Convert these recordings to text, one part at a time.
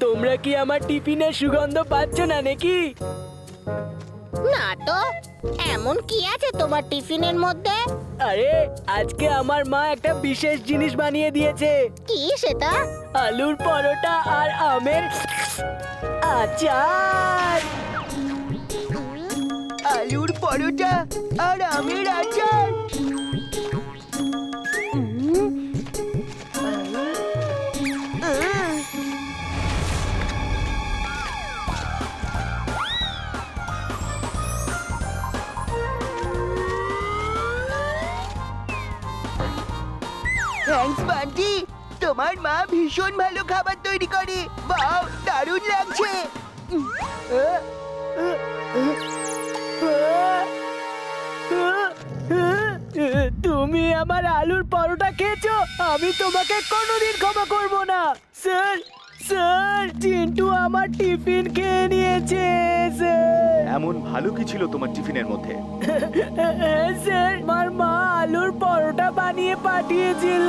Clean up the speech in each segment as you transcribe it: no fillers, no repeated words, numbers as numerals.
তোমরা কি আমার টিফিনের সুগন্ধ পাচ্ছ না নাকি? না তো, এমন কি আছে তোমার টিফিনের মধ্যে? আরে আজকে আমার মা একটা বিশেষ জিনিস বানিয়ে দিয়েছে। কি সেটা? আলুর পরোটা আর আমের আচার। আলুর পরোটা আর আমের আচার। থ্যাঙ্কস বান্টি, তোমার মা ভীষণ ভালো খাবার তৈরি করে। বাহ, দারুণ লাগছে। তুমি আমার আলুর পরোটা খেয়েছো, আমি তোমাকে কোনোদিন ক্ষমা করব না। স্যার স্যার, চিন্টু আমার টিফিন খেয়ে নিয়েছে স্যার। এমন ভালো কি ছিল তোমার টিফিনের মধ্যে? স্যার, আমার মা আলুর পরোটা বানিয়ে পাঠিয়েছিল।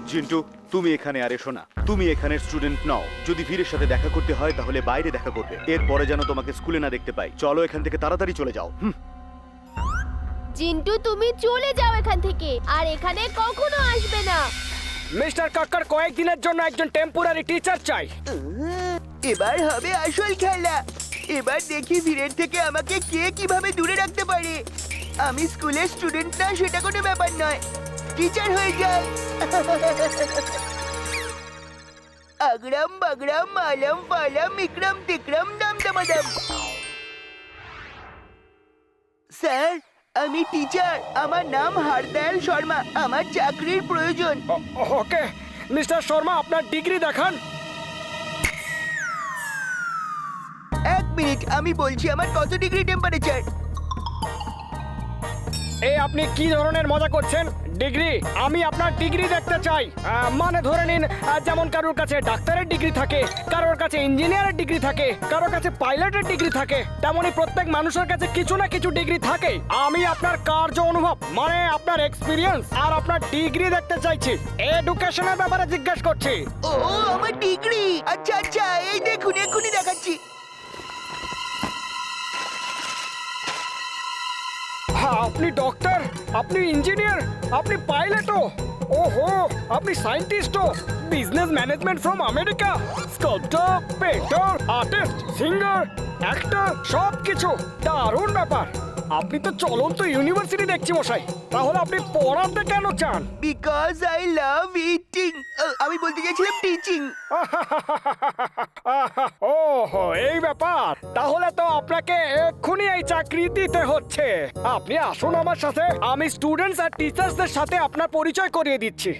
জিন্টু, তুমি এখানে আর এসো না। তুমি এখানে স্টুডেন্ট নও। যদি বীরের সাথে দেখা করতে হয় তাহলে বাইরে দেখা করবে। এরপরে যেন তোমাকে স্কুলে না দেখতে পাই। চলো এখান থেকে তাড়াতাড়ি চলে যাও। জিন্টু, তুমি চলে যাও এখান থেকে, আর এখানে কখনো আসবে না। মিস্টার কাক্কার কয়েকদিনের জন্য একজন টেম্পোরারি টিচার চাই। এবার হবে আসল খেলা। এবার দেখি ভিড়ের থেকে আমাকে কে কিভাবে দূরে রাখতে পারে। আমি স্কুলের স্টুডেন্ট না, সেটা কোনো ব্যাপার নয়। টিচার হয়ে যাই। আগরাম বাগরাম মালাম ফালাম ইকরাম টিকরাম দাম দামাদাম। স্যার, আমি টিচার। আমার নাম হারদয়াল শর্মা। আমার চাকরির প্রয়োজন। ওকে মিস্টার শর্মা, আপনার ডিগ্রি দেখান। এক মিনিট, আমি বলছি আমার কত ডিগ্রি টেম্পারেচার। এই আপনি কি ধরনের মজা করছেন? ডিগ্রি? আমি আপনার ডিগ্রি দেখতে চাই। মানে ধরে নিন, যেমন কারোর কাছে ডাক্তারের ডিগ্রি থাকে, কারোর কাছে ইঞ্জিনিয়ারের ডিগ্রি থাকে, কারোর কাছে পাইলটের ডিগ্রি থাকে, তেমনি প্রত্যেক মানুষের কাছে কিছু না কিছু ডিগ্রি থাকে। আমি আপনার কার্য অনুভব, মানে আপনার এক্সপিরিয়েন্স আর আপনার ডিগ্রি দেখতে চাইছি। এডুকেশনের ব্যাপারে জিজ্ঞেস করছি। ও, আমার ডিগ্রি। আচ্ছা আচ্ছা, এই দেখুন, এক্ষুনি দেখাচ্ছি। আপনি ডক্টর, আপনি ইঞ্জিনিয়ার, আপনি পাইলটও, ওহো আপনি সায়েন্টিস্টও, business management from America, sculpture, painter, artist, singer, actor, সব কিছু। দারুণ ব্যাপার। আপনি তো চলন্ত ইউনিভার্সিটি দেখছি মশাই। তাহলে আপনি পড়াতে কেন চান? Because I love eating. আমি বলতে গেছিলাম টিচিং। ওহো, এই ব্যাপার। তাহলে তো আপনাকে এক্ষুনি এই চাকরি দিতে হচ্ছে। আপনি আসুন আমার সাথে, আমি স্টুডেন্টস আর টিচার্সদের সাথে আপনার পরিচয় করিয়ে দিচ্ছি।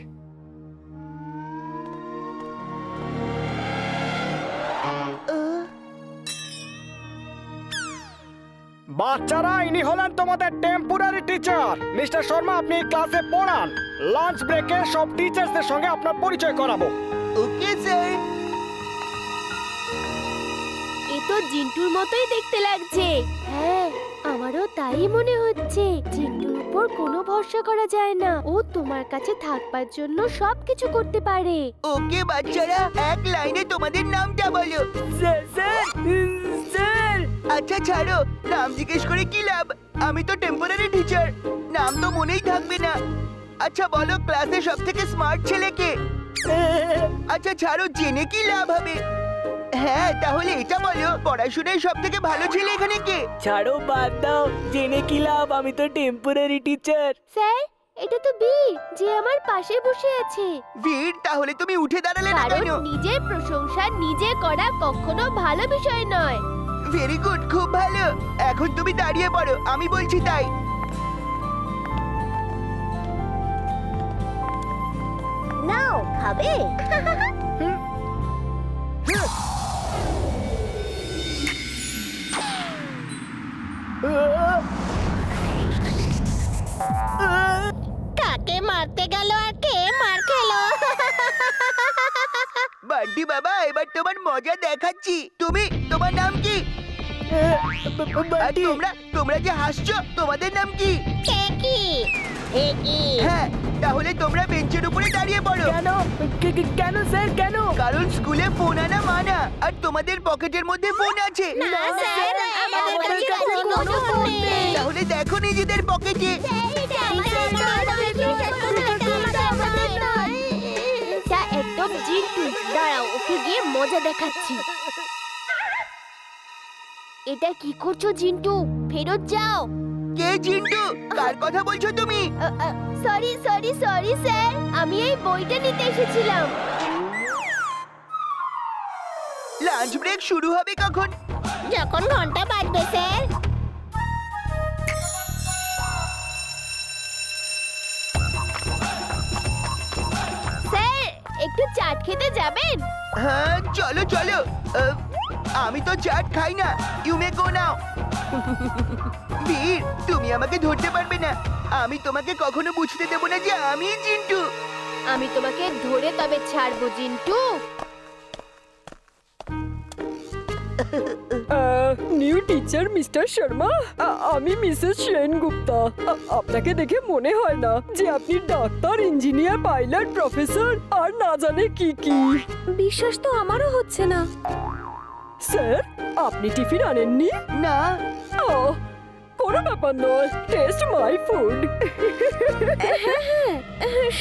বাচ্চারা, ইনি হলেন তোমাদের টেম্পোরারি টিচার। মিস্টার শর্মা, আপনি এই ক্লাসে পড়ান। লাঞ্চ ব্রেকে সব টিচার্সদের সঙ্গে আপনার পরিচয় করাবো। Okay sir. এ তো জিন্টুর মতোই দেখতে লাগছে। হ্যাঁ, আমারও তাই মনে হচ্ছে। জিন্টুর উপর কোনো ভরসা করা যায় না। ও তোমার কাছে থাকবার জন্য সবকিছু করতে পারে। ওকে বাচ্চারা, এক লাইনে তোমাদের নামটা বলো। Sir sir sir. আচ্ছা ছাড়ো, নাম জিজ্ঞেস করে কি লাভ? আমি তো টেম্পোরারি টিচার, নাম তো মনেই থাকবে না। আচ্ছা বলো, ক্লাসে সব থেকে স্মার্ট ছেলে কে? আচ্ছা ছাড়ো, জেনে কি লাভ হবে? হ্যাঁ, তাহলে এটা বলো, পড়াশোনায় সব থেকে ভালো ছেলে এখানে কে? ছাড়ো, বাদ দাও, জেনে কি লাভ? আমি তো টেম্পোরারি টিচার। স্যার, এটা তো বীর, যে আমার পাশে বসে আছে। বীর? তাহলে তুমি উঠে দাঁড়ালে না কারণ কেন? নিজের প্রশংসা নিজে করা কখনো ভালো বিষয় নয়। ভেরি গুড, খুব ভালো। এখন তুমি দাঁড়িয়ে পড়ো, আমি বলছি তাই। নাও, খাবে? কাকে মারতে গেল আর কে মার খেলো? বান্টি বাবা, এবার তোমার মজা দেখাচ্ছি। তোমার নাম কি? আর তোমরা যে হাসছো, তোমাদের নাম কি? কে কি? হে কি? হ্যাঁ, তাহলে তোমরা বেঞ্চের উপরে দাঁড়িয়ে দাঁড়িয়ে পড়ো। কেন স্যার কেন? কারণ স্কুলে ফোন আনা মানা, আর তোমাদের পকেটের মধ্যে ফোন আছে। না স্যার, আমাদের কাছে কোনো ফোন নেই। তাহলে দেখো নিজেদের পকেটে। তা একদম জিন্টু, দাঁড়াও ওকে গিয়ে মজা দেখাচ্ছি। এটা কি করছো জিন্টু? ফেরত যাও। কে জিন্টু? কার কথা বলছো তুমি? সরি সরি সরি স্যার, আমি এই বইটা নিতে এসেছিলাম। লাঞ্চ ব্রেক শুরু হবে কখন? যখন ঘন্টা বাজবে স্যার। স্যার একটু চাট খেতে যাবেন? হ্যাঁ চলো চলো। আমি তো চাট খাই না। ইউ মে গো নাও। বীর, তুমি আমাকে ধরতে পারবে না। আমি তোমাকে কখনো বুঝতে দেব না যে আমি জিন্টু। আমি তোমাকে ধরে তবে ছাড়বো Jintu. New teacher mister Sharma, আমি মিসেস সেনগুপ্তা। আপনাকে দেখে মনে হয় না যে আপনি ডাক্তার, ইঞ্জিনিয়ার, পাইলট, প্রফেসর আর না জানে কি কি। বিশ্বাস তো আমারও হচ্ছে না। স্যার, আপনি টিফিন আনেননি? না। ও, কোনো ব্যাপার নয়, টেস্ট মাই ফুড।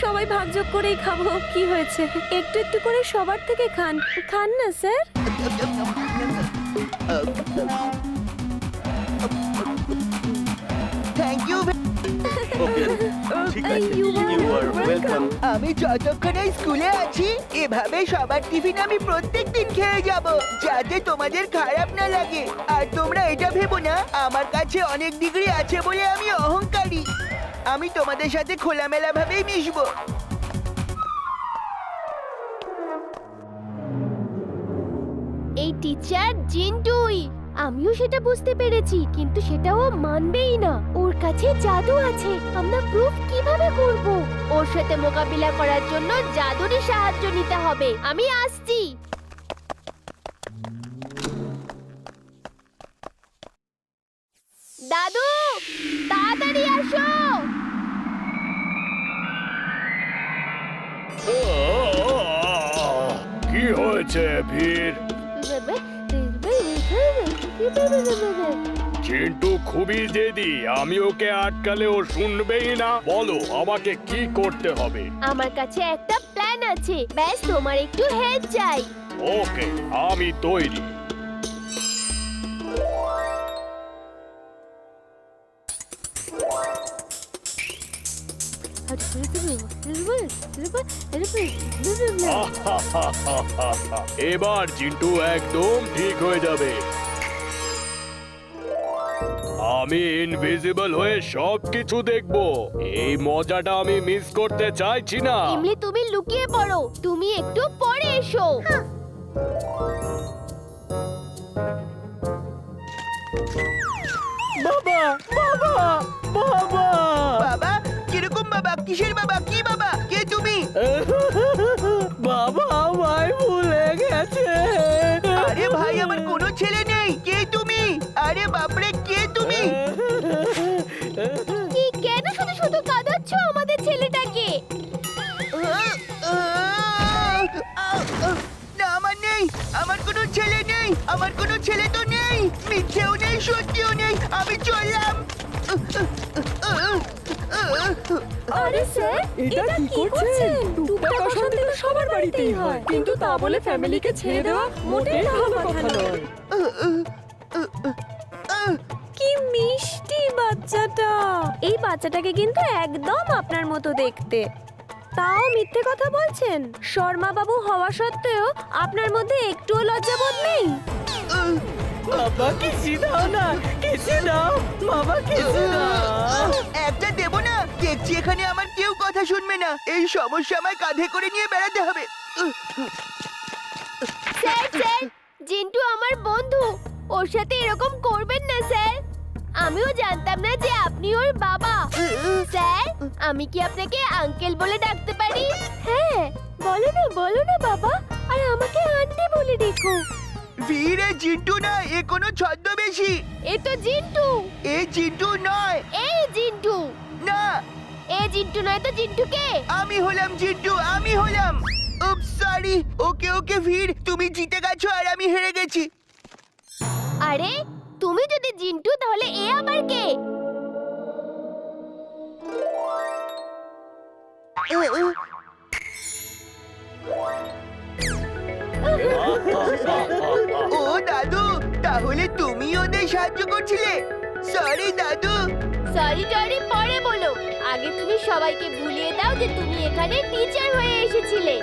সবাই ভাগযোগ করেই খাবো, কি হয়েছে? একটু একটু করে সবার থেকে খান। খান না স্যার। Thank you. ওকে, ঠিক আছে। You you are welcome. আমি যতক্ষণ এই স্কুলে আছি এভাবে সবার টিফিন আমি প্রত্যেকদিন খেয়ে যাব, যাতে তোমাদের খারাপ না লাগে। আর তোমরা এটা ভেবো না আমার কাছে অনেক ডিগ্রি আছে বলে আমি অহংকারী। আমি তোমাদের সাথে খোলামেলা ভাবেই মিশবো। এই টিচার জিন্টুই। আমিও সেটা বুঝতে পেরেছি, কিন্তু সেটা ও মানবেই না। ওর কাছে জাদু আছে। আমরা প্রুফ কিভাবে করব? ওর সাথে মোকাবিলা করার জন্য জাদুরই সাহায্য নিতে হবে। আমি আসছি। দাদু, তাড়াতাড়ি আসো। কি হয়েছে ভীর? চিন্টু খুবই জেদি। আমি ওকে আটকালে ও শুনবেই না। বলো আমাকে কি করতে হবে? আমার কাছে একটা প্ল্যান আছে, ব্যাস তোমার একটু হেল্প চাই। ওকে, আমি তৈরি। এবার চিন্টু একদম ঠিক হয়ে যাবে। আমি ইনভিজিবল হয়ে সবকিছু দেখবো। এই মজাটা আমি মিস করতে চাইছি না। ইমলি, তুমি লুকিয়ে পড়ো, তুমি একটু পরে এসো। বাবা, বাবা, বাবা। বাবা? কিরকম বাবা? কিসের বাবা? কি বাবা? কে তুমি? বাবা আমায় ভুলে গেছে। আরে ভাই, আমার কোনো ছেলে নেই। কে তুমি? আরে বাপরে, কে তুমি? কি, কেন শুধু শুধু কাঁদাচ্ছ আমাদের ছেলেটাকে? না, আমার নেই। আমার কোনো ছেলে নেই। আমার কোনো ছেলে তো নেই। মিথ্যেও নেই, সত্যিও নেই। আমি চললাম। আরে স্যার, এটা কি করছেন? টুকটাক অশান্তি তো সবার বাড়িতেই হয়, কিন্তু তা বলে ফ্যামিলিকে ছেড়ে দেওয়া মোটেই ভালো কথা নয়। কি মিষ্টি বাচ্চাটা। এই বাচ্চাটাকে কিন্তু একদম আপনার মতো দেখতে। তাও মিথ্যে কথা বলছেন? শর্মা বাবু হওয়া সত্ত্বেও আপনার মধ্যে একটুও লজ্জাবোধ নেই? বাবা কিসি দাও না, কিসি দাও, বাবা কিসি দাও। একটা দেবো না? দেখছি এখানে আমার কেউ কথা শুনবে না। এই সমস্যা আমায় কাঁধে করে নিয়ে বেড়াতে হবে। স্যার স্যার, জিন্টু আমার বন্ধু, ওর সাথে এরকম করবেন না স্যার। আমিও জানতাম না যে আপনি ওর বাবা। স্যার, আমি কি আপনাকে আঙ্কেল বলে ডাকতে পারি? হ্যাঁ, বলো না বাবা, আর আমাকে আন্টি বলে ডেকো। ভিড়ে জিন্টু না, এ কোনো ছদ্মবেশী। এ তো জিন্টু। এ জিন্টু নয়। এই জিন্টু। না, এ জিন্টু নয় তো জিন্টুকে। আমি হলাম জিন্টু, আমি হলাম। উপ সরি। ওকে ওকে ভিড়, তুমি জিতে গেছো আর আমি হেরে গেছি। আরে তুমি যদি জিন্টু তাহলে এ আবার কে? ও দাদু, তাহলে তুমি ওদের সাহায্য করছিলে? সরি দাদু। সরি টরি পরে বলো, আগে তুমি সবাইকে ভুলিয়ে দাও যে তুমি এখানে টিচার হয়ে এসেছিলে।